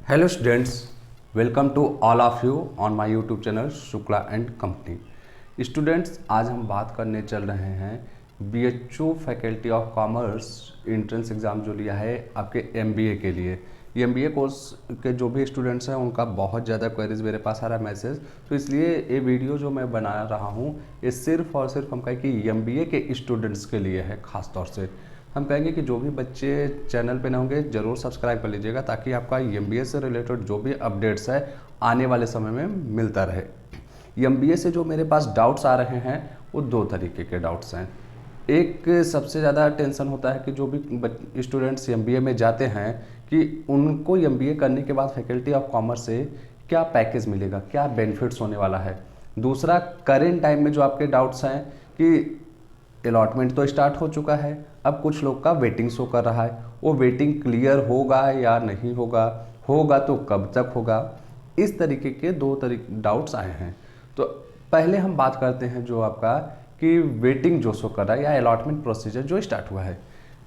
Hello students, welcome to all of you on my YouTube channel Shukla and company. Students, आज हम बात करने चल रहे हैं BHU faculty of commerce entrance exam जो लिया है आपके एमबीए के लिए। ये एमबीए कोर्स के जो भी स्टूडेंट्स हैं उनका बहुत ज़्यादा क्वेरीज मेरे पास आ रहा है मैसेज, तो इसलिए ये वीडियो जो मैं बना रहा हूँ ये सिर्फ और सिर्फ हम कहें कि एमबीए के स्टूडेंट्स के लिए है। ख़ास तौर से हम कहेंगे कि जो भी बच्चे चैनल पे ना होंगे ज़रूर सब्सक्राइब कर लीजिएगा, ताकि आपका एमबीए से रिलेटेड जो भी अपडेट्स है आने वाले समय में मिलता रहे। एमबीए से जो मेरे पास डाउट्स आ रहे हैं वो दो तरीके के डाउट्स हैं। एक सबसे ज़्यादा टेंशन होता है कि जो भी स्टूडेंट्स एमबीए में जाते हैं कि उनको एमबीए करने के बाद फैकल्टी ऑफ कॉमर्स से क्या पैकेज मिलेगा, क्या बेनिफिट्स होने वाला है। दूसरा, करेंट टाइम में जो आपके डाउट्स हैं कि अलॉटमेंट तो स्टार्ट हो चुका है, अब कुछ लोग का वेटिंग शो कर रहा है, वो वेटिंग क्लियर होगा या नहीं होगा, होगा तो कब तक होगा। इस तरीके के दो डाउट्स आए हैं। तो पहले हम बात करते हैं जो आपका कि वेटिंग जो शो कर रहा है या अलॉटमेंट प्रोसीजर जो स्टार्ट हुआ है।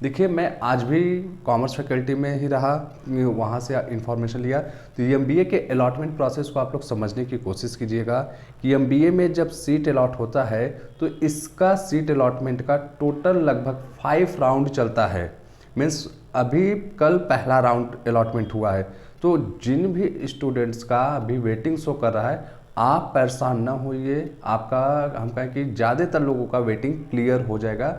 देखिए, मैं आज भी कॉमर्स फैकल्टी में ही रहा, वहाँ से इंफॉर्मेशन लिया। तो एमबीए के अलॉटमेंट प्रोसेस को आप लोग समझने की कोशिश कीजिएगा कि एमबीए में जब सीट अलॉट होता है तो इसका सीट अलॉटमेंट का टोटल लगभग 5 राउंड चलता है। मीन्स अभी कल पहला राउंड अलॉटमेंट हुआ है। तो जिन भी स्टूडेंट्स का अभी वेटिंग शो कर रहा है, आप परेशान ना होइए, आपका हम कहें कि ज़्यादातर लोगों का वेटिंग क्लियर हो जाएगा।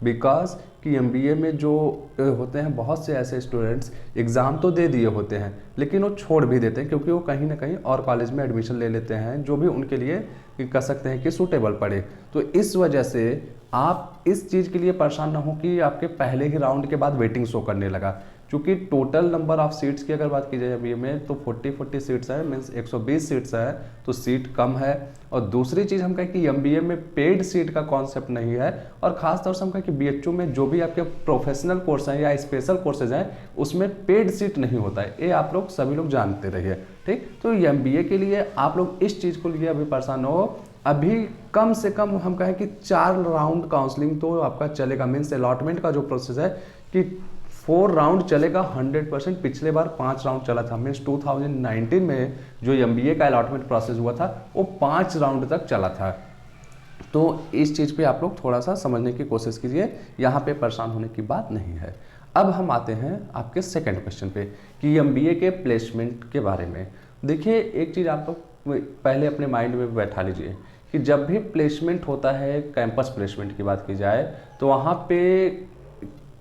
बिकॉज कि एमबीए में जो होते हैं बहुत से ऐसे स्टूडेंट्स एग्ज़ाम तो दे दिए होते हैं लेकिन वो छोड़ भी देते हैं, क्योंकि वो कहीं ना कहीं और कॉलेज में एडमिशन ले लेते हैं जो भी उनके लिए कह सकते हैं कि सूटेबल पड़े। तो इस वजह से आप इस चीज़ के लिए परेशान ना हो कि आपके पहले ही राउंड के बाद वेटिंग शो करने लगा। क्योंकि टोटल नंबर ऑफ सीट्स की अगर बात की जाए एमबीए में तो 40 सीट्स है, मीन्स 120 सीट्स है, तो सीट कम है। और दूसरी चीज़ हम कहें कि एमबीए में पेड सीट का कॉन्सेप्ट नहीं है, और ख़ास तौर से हम कहें कि बीएचयू में जो भी आपके प्रोफेशनल कोर्स हैं या स्पेशल कोर्सेज हैं उसमें पेड सीट नहीं होता है। ये आप लोग सभी लोग जानते रहिए, ठीक। तो एमबीए के लिए आप लोग इस चीज़ को लिए अभी परेशान हो। अभी कम से कम हम कहें कि 4 राउंड काउंसलिंग तो आपका चलेगा। मीन्स अलॉटमेंट का जो प्रोसेस है कि 4 राउंड चलेगा 100%। पिछले बार 5 राउंड चला था। मीन्स 2019 में जो एमबीए का अलॉटमेंट प्रोसेस हुआ था वो 5 राउंड तक चला था। तो इस चीज़ पे आप लोग थोड़ा सा समझने की कोशिश कीजिए, यहाँ पे परेशान होने की बात नहीं है। अब हम आते हैं आपके सेकंड क्वेश्चन पे कि एमबीए के प्लेसमेंट के बारे में। देखिए, एक चीज़ आप लोग पहले अपने माइंड में बैठा लीजिए कि जब भी प्लेसमेंट होता है, कैंपस प्लेसमेंट की बात की जाए, तो वहाँ पे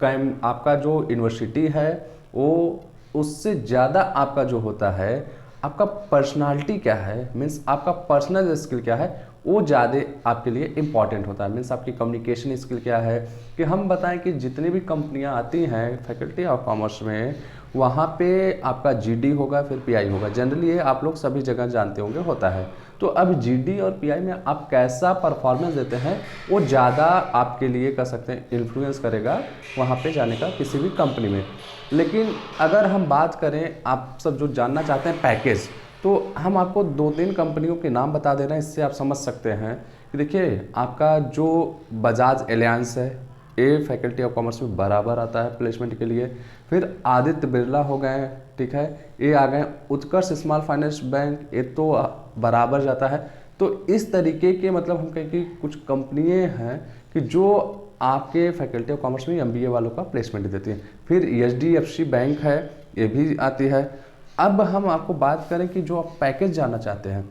आपका जो यूनिवर्सिटी है वो उससे ज़्यादा आपका जो होता है आपका पर्सनालिटी क्या है, मीन्स आपका पर्सनल स्किल क्या है, वो ज़्यादा आपके लिए इम्पॉर्टेंट होता है। मीन्स आपकी कम्युनिकेशन स्किल क्या है। कि हम बताएं कि जितनी भी कंपनियां आती हैं फैकल्टी ऑफ कॉमर्स में, वहाँ पे आपका जीडी होगा, फिर पीआई होगा। जनरली ये आप लोग सभी जगह जानते होंगे होता है। तो अब जीडी और पीआई में आप कैसा परफॉर्मेंस देते हैं वो ज़्यादा आपके लिए कह सकते हैं इन्फ्लुएंस करेगा वहाँ पे जाने का किसी भी कंपनी में। लेकिन अगर हम बात करें, आप सब जो जानना चाहते हैं पैकेज, तो हम आपको 2-3 कंपनियों के नाम बता दे रहे हैं, इससे आप समझ सकते हैं कि देखिए आपका जो बजाज एलियांस है ये फैकल्टी ऑफ कॉमर्स में बराबर आता है प्लेसमेंट के लिए। फिर आदित्य बिरला हो गए, ठीक है, ये आ गए। उत्कर्ष स्मॉल फाइनेंस बैंक, ये तो बराबर जाता है। तो इस तरीके के मतलब हम कहें कि कुछ कंपनियां हैं कि जो आपके फैकल्टी ऑफ कॉमर्स में एमबीए वालों का प्लेसमेंट देती हैं। फिर एचडीएफसी बैंक है, ये भी आती है। अब हम आपको बात करें कि जो आप पैकेज जानना चाहते हैं,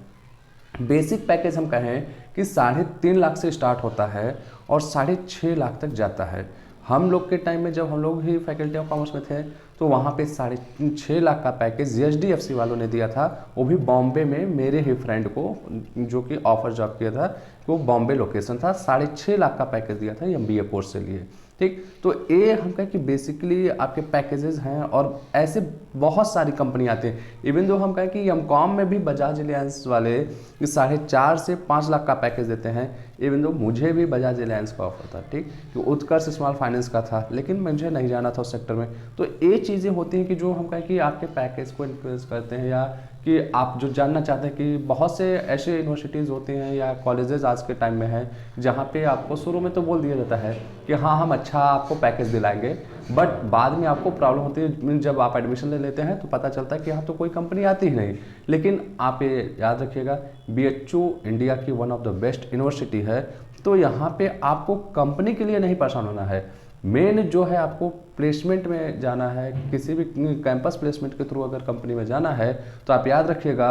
बेसिक पैकेज हम कहें कि 3.5 लाख से स्टार्ट होता है और 6.5 लाख तक जाता है। हम लोग के टाइम में जब हम लोग ही फैकल्टी ऑफ कॉमर्स में थे तो वहाँ पे 6.5 लाख का पैकेज एचडीएफसी वालों ने दिया था। वो भी बॉम्बे में मेरे ही फ्रेंड को जो कि ऑफर जॉब किया था, वो बॉम्बे लोकेशन था। 6.5 लाख का पैकेज दिया था एमबीए कोर्स से लिए, ठीक। तो ये हम कहें कि बेसिकली आपके पैकेजेस हैं, और ऐसे बहुत सारी कंपनी आती हैं। इवन दो हम कहें कि एमकॉम में भी बजाज एलियांस वाले 4.5 से 5 लाख का पैकेज देते हैं। इवन दो मुझे भी बजाज एलियांस का ऑफर था, ठीक, कि उत्कर्ष स्मॉल फाइनेंस का था, लेकिन मुझे नहीं जाना था उस सेक्टर में। तो ये चीज़ें होती हैं कि जो हम कहें कि आपके पैकेज को इन्फ्लुएंस करते हैं या कि आप जो जानना चाहते हैं कि बहुत से ऐसे यूनिवर्सिटीज़ होती हैं या कॉलेजेस आज के टाइम में हैं जहाँ पे आपको शुरू में तो बोल दिया जाता है कि हाँ हम अच्छा आपको पैकेज दिलाएंगे, बट बाद में आपको प्रॉब्लम होती है। जब आप एडमिशन ले लेते हैं तो पता चलता है कि यहाँ तो कोई कंपनी आती ही नहीं। लेकिन आप ये याद रखिएगा, BHU इंडिया की one of the best university है, तो यहाँ पे आपको कंपनी के लिए नहीं परेशान होना है। मेन जो है आपको प्लेसमेंट में जाना है, किसी भी कैंपस प्लेसमेंट के थ्रू अगर कंपनी में जाना है तो आप याद रखिएगा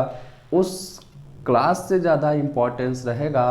उस क्लास से ज़्यादा इम्पोर्टेंस रहेगा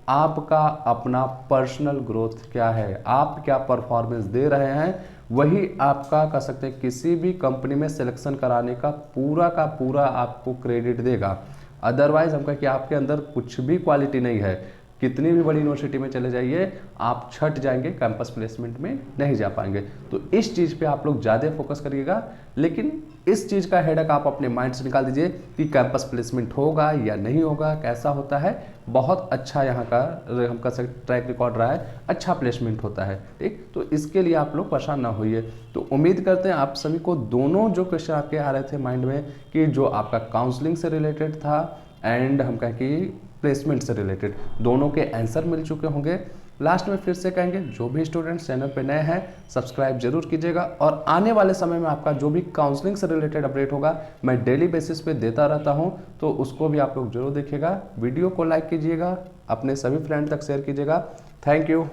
आपका अपना पर्सनल ग्रोथ क्या है, आप क्या परफॉर्मेंस दे रहे हैं, वही आपका कह सकते हैं किसी भी कंपनी में सिलेक्शन कराने का पूरा आपको क्रेडिट देगा। अदरवाइज हम कहें कि आपके अंदर कुछ भी क्वालिटी नहीं है, कितनी भी बड़ी यूनिवर्सिटी में चले जाइए आप छट जाएंगे, कैंपस प्लेसमेंट में नहीं जा पाएंगे। तो इस चीज़ पे आप लोग ज़्यादा फोकस करिएगा, लेकिन इस चीज़ का हेडक आप अपने माइंड से निकाल दीजिए कि कैंपस प्लेसमेंट होगा या नहीं होगा, कैसा होता है। बहुत अच्छा यहाँ का हम का ट्रैक रिकॉर्ड रहा है, अच्छा प्लेसमेंट होता है, ठीक। तो इसके लिए आप लोग परेशान ना होइए। तो उम्मीद करते हैं आप सभी को दोनों जो क्वेश्चन आपके आ रहे थे माइंड में कि जो आपका काउंसलिंग से रिलेटेड था एंड हम कहें कि प्लेसमेंट से रिलेटेड, दोनों के आंसर मिल चुके होंगे। लास्ट में फिर से कहेंगे, जो भी स्टूडेंट्स चैनल पे नए हैं सब्सक्राइब जरूर कीजिएगा, और आने वाले समय में आपका जो भी काउंसलिंग से रिलेटेड अपडेट होगा मैं डेली बेसिस पे देता रहता हूं, तो उसको भी आप लोग जरूर देखिएगा। वीडियो को लाइक कीजिएगा, अपने सभी फ्रेंड तक शेयर कीजिएगा। Thank you.